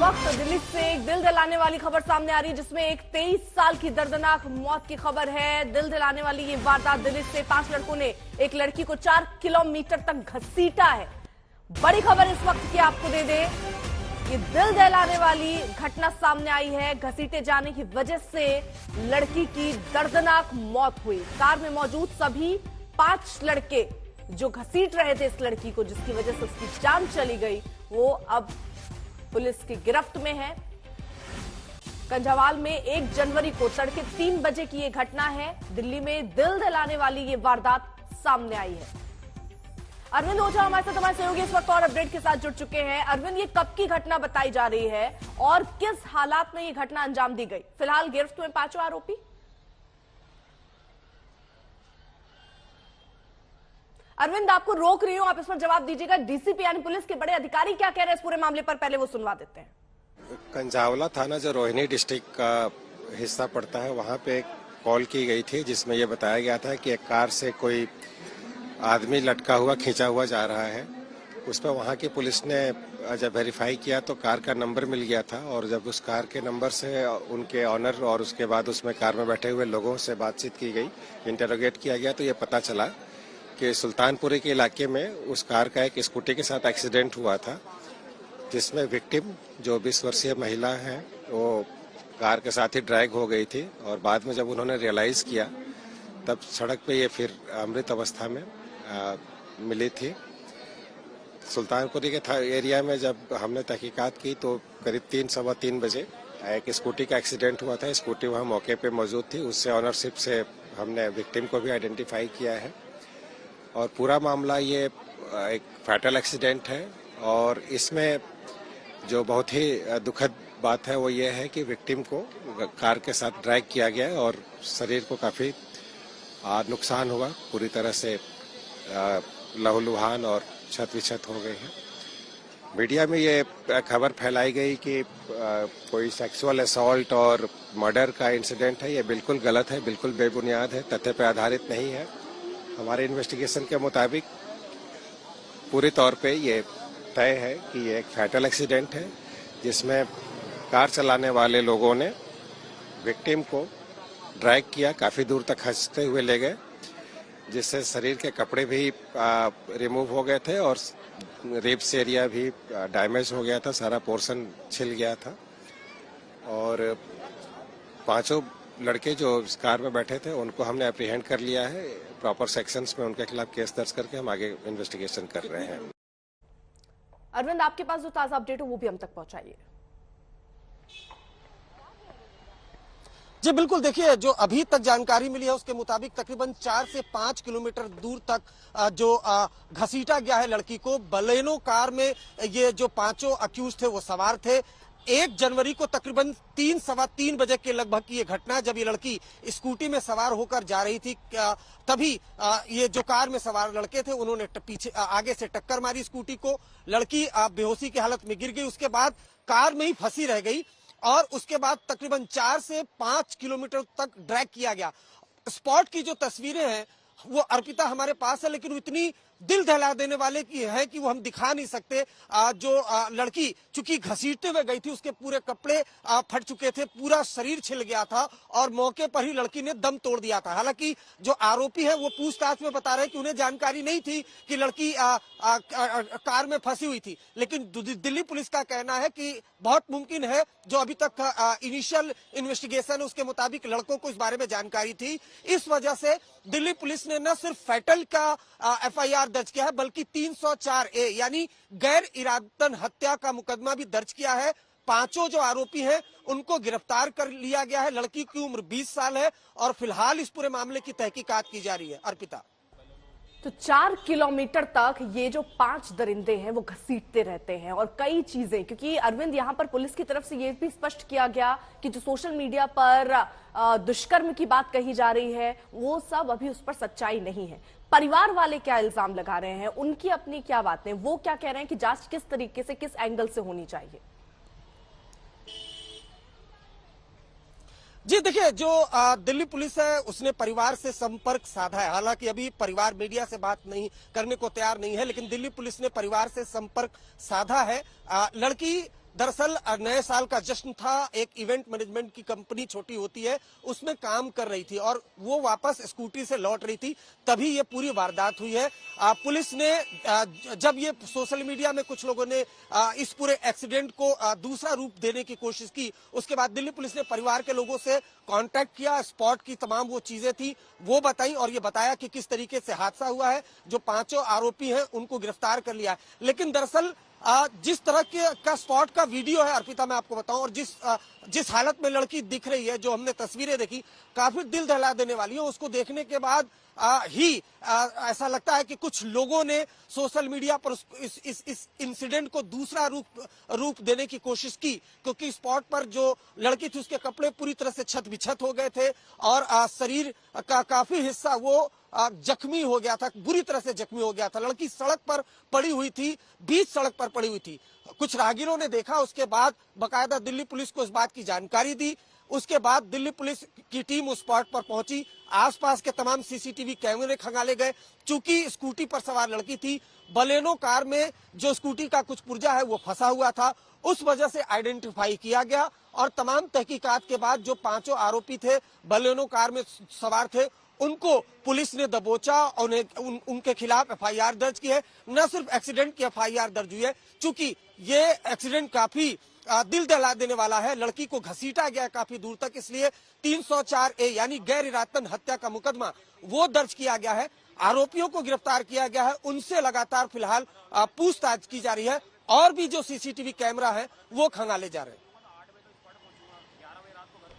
वक्त दिल्ली से एक दिल दहलाने वाली खबर सामने आ रही है, जिसमें एक 23 साल की दर्दनाक मौत की खबर है। दिल दहलाने वाली ये वारदात दिल्ली से 5 लड़कों ने एक लड़की को 4 किलोमीटर तक घसीटा है। बड़ी खबर इस वक्त की आपको दे दे कि दिल दहलाने वाली घटना सामने आई है। घसीटे जाने की वजह से लड़की की दर्दनाक मौत हुई। कार में मौजूद सभी 5 लड़के जो घसीट रहे थे इस लड़की को, जिसकी वजह से उसकी जान चली गई, वो अब पुलिस की गिरफ्त में है। कंझावाल में 1 जनवरी को तड़के 3 बजे की यह घटना है। दिल्ली में दिल दहलाने वाली ये वारदात सामने आई है। अरविंद ओझा हमारे साथ हमारे सहयोगी इस वक्त और अपडेट के साथ जुड़ चुके हैं। अरविंद, ये कब की घटना बताई जा रही है और किस हालात में ये घटना अंजाम दी गई? फिलहाल गिरफ्त में 5 आरोपी। अरविंद, आपको रोक रही हूं, आप इस पर जवाब दीजिएगा। डीसीपी यानी पुलिस के बड़े अधिकारी क्या कह रहे हैं इस पूरे मामले पर, पहले वो सुनवा देते हैं। कंझावला थाना जो रोहिणी डिस्ट्रिक्ट का हिस्सा पड़ता है, वहां पे एक कॉल की गई थी जिसमें यह बताया गया था कि एक कार से कोई आदमी लटका हुआ खींचा हुआ जा रहा है। उस पर वहां की पुलिस ने जब वेरीफाई किया तो कार का नंबर मिल गया था, और जब उस कार के नंबर से उनके ऑनर और उसके बाद उसमें कार में बैठे हुए लोगों से बातचीत की गई, इंटरोगेट किया गया, तो ये पता चला कि सुल्तानपुरी के इलाके में उस कार का एक स्कूटी के साथ एक्सीडेंट हुआ था, जिसमें विक्टिम जो 20 वर्षीय महिला है वो कार के साथ ही ड्रैग हो गई थी, और बाद में जब उन्होंने रियलाइज किया तब सड़क पे ये फिर अमृत अवस्था में मिली थी। सुल्तानपुरी के एरिया में जब हमने तहकीकात की तो करीब 3-3:15 बजे एक स्कूटी का एक्सीडेंट हुआ था। स्कूटी वहाँ मौके पे मौजूद थी, उससे ऑनरशिप से हमने विक्टिम को भी आइडेंटिफाई किया है, और पूरा मामला ये एक फैटल एक्सीडेंट है। और इसमें जो बहुत ही दुखद बात है वो ये है कि विक्टिम को कार के साथ ड्रैग किया गया है और शरीर को काफ़ी नुकसान हुआ, पूरी तरह से लहूलुहान और क्षत विक्षत हो गए हैं। मीडिया में ये खबर फैलाई गई कि कोई सेक्सुअल असॉल्ट और मर्डर का इंसिडेंट है। ये बिल्कुल गलत है, बिल्कुल बेबुनियाद है, तथ्य पर आधारित नहीं है। हमारे इन्वेस्टिगेशन के मुताबिक पूरी तौर पे ये तय है कि ये एक फैटल एक्सीडेंट है, जिसमें कार चलाने वाले लोगों ने विक्टिम को ड्रैग किया, काफ़ी दूर तक खींचते हुए ले गए, जिससे शरीर के कपड़े भी रिमूव हो गए थे और रिब्स एरिया भी डैमेज हो गया था, सारा पोर्शन छिल गया था। और 5 लड़के जो इस कार में बैठे थे उनको हमने अप्रीहेंड कर लिया है। प्रॉपर सेक्शंस में उनके खिलाफ केस दर्ज करके हम आगे इन्वेस्टिगेशन कर रहे हैं। अरविंद, आपके पास जो ताजा अपडेट हो वो भी हम तक पहुंचाइए। जी बिल्कुल, देखिए जो अभी तक जानकारी मिली है उसके मुताबिक तकरीबन 4 से 5 किलोमीटर दूर तक जो घसीटा गया है लड़की को। बलेनो कार में ये जो 5 अक्यूज थे वो सवार थे। 1 जनवरी को तकरीबन 3-3:15 बजे के लगभग की ये घटना है, जब ये लड़की स्कूटी में सवार होकर जा रही थी। तभी ये जो कार में सवार लड़के थे उन्होंने पीछे आगे से टक्कर मारी स्कूटी को। लड़की बेहोशी की हालत में गिर गई, उसके बाद कार में ही फंसी रह गई और उसके बाद तकरीबन 4 से 5 किलोमीटर तक ड्रैग किया गया। स्पॉट की जो तस्वीरें हैं वो अर्पिता हमारे पास है, लेकिन वो इतनी दिल दहला देने वाले की है कि वो हम दिखा नहीं सकते। जो लड़की चूंकि घसीटते हुए गई थी, उसके पूरे कपड़े फट चुके थे, पूरा शरीर छिल गया था और मौके पर ही लड़की ने दम तोड़ दिया था। हालांकि जो आरोपी है वो पूछताछ में बता रहे हैं कि उन्हें जानकारी नहीं थी कि लड़की कार में फंसी हुई थी, लेकिन दिल्ली पुलिस का कहना है कि बहुत मुमकिन है, जो अभी तक इनिशियल इन्वेस्टिगेशन है उसके मुताबिक लड़कों को इस बारे में जानकारी थी। इस वजह से दिल्ली पुलिस ने न सिर्फ फैटल का एफआईआर दर्ज किया है, बल्कि 304A यानी गैर इरादतन हत्या का मुकदमा भी दर्ज किया है। 5 जो आरोपी हैं उनको गिरफ्तार कर लिया गया है। लड़की की उम्र 20 साल है और फिलहाल इस पूरे मामले की तहकीकात की जा रही है। अर्पिता, तो 4 किलोमीटर तक ये जो 5 दरिंदे हैं वो घसीटते रहते हैं और कई चीजें, क्योंकि अरविंद यहां पर पुलिस की तरफ से ये भी स्पष्ट किया गया कि जो सोशल मीडिया पर दुष्कर्म की बात कही जा रही है वो सब अभी उस पर सच्चाई नहीं है। परिवार वाले क्या इल्जाम लगा रहे हैं, उनकी अपनी क्या बातें, वो क्या कह रहे हैं कि जांच किस तरीके से, किस एंगल से होनी चाहिए? जी देखिए, जो दिल्ली पुलिस है उसने परिवार से संपर्क साधा है। हालांकि अभी परिवार मीडिया से बात नहीं करने को तैयार नहीं है, लेकिन दिल्ली पुलिस ने परिवार से संपर्क साधा है। लड़की दरअसल नए साल का जश्न था, एक इवेंट मैनेजमेंट की कंपनी छोटी होती है उसमें काम कर रही थी और वो वापस स्कूटी से लौट रही थी, तभी ये पूरी वारदात हुई है। पुलिस ने जब ये सोशल मीडिया में कुछ लोगों ने इस पूरे एक्सीडेंट को दूसरा रूप देने की कोशिश की, उसके बाद दिल्ली पुलिस ने परिवार के लोगों से कांटेक्ट किया, स्पॉट की तमाम वो चीजें थी वो बताई और ये बताया कि किस तरीके से हादसा हुआ है। जो 5 आरोपी हैं उनको गिरफ्तार कर लिया है। लेकिन दरअसल जिस तरह का स्पॉट का वीडियो है अर्पिता, मैं आपको बताऊं, और जिस हालत में लड़की दिख रही है, जो हमने तस्वीरें देखी, काफी दिल दहला देने वाली है। उसको देखने के बाद ऐसा लगता है कि कुछ लोगों ने सोशल मीडिया पर इस इंसिडेंट को दूसरा रूप देने की कोशिश की, क्योंकि स्पॉट पर जो लड़की थी उसके कपड़े पूरी तरह से छत बिछत हो गए थे और शरीर का काफी हिस्सा वो जख्मी हो गया था, बुरी तरह से जख्मी हो गया था। लड़की सड़क पर पड़ी हुई थी, बीच सड़क पर पड़ी हुई थी। कुछ राहगीरों ने देखा, उसके बाद बकायदा दिल्ली पुलिस को इस बात की जानकारी दी। उसके बाद दिल्ली पुलिस की टीम उस स्पॉट पर पहुंची, आसपास के तमाम सीसीटीवी कैमरे खंगाले गए। चूंकि स्कूटी पर सवार लड़की थी, बलेनो कार में जो स्कूटी का कुछ पुर्जा है वो फंसा हुआ था, उस वजह से आइडेंटिफाई किया गया और तमाम तहकीकात के बाद जो 5 आरोपी थे बलेनो कार में सवार थे, उनको पुलिस ने दबोचा और उनके खिलाफ एफआईआर दर्ज की है। न सिर्फ एक्सीडेंट की एफआईआर दर्ज हुई है, चूंकि ये एक्सीडेंट काफी दिल दहला देने वाला है, लड़की को घसीटा गया काफी दूर तक, इसलिए 304A यानी गैर इरादतन हत्या का मुकदमा वो दर्ज किया गया है। आरोपियों को गिरफ्तार किया गया है, उनसे लगातार फिलहाल पूछताछ की जा रही है और भी जो सीसीटीवी कैमरा है वो खंगाले जा रहे हैं।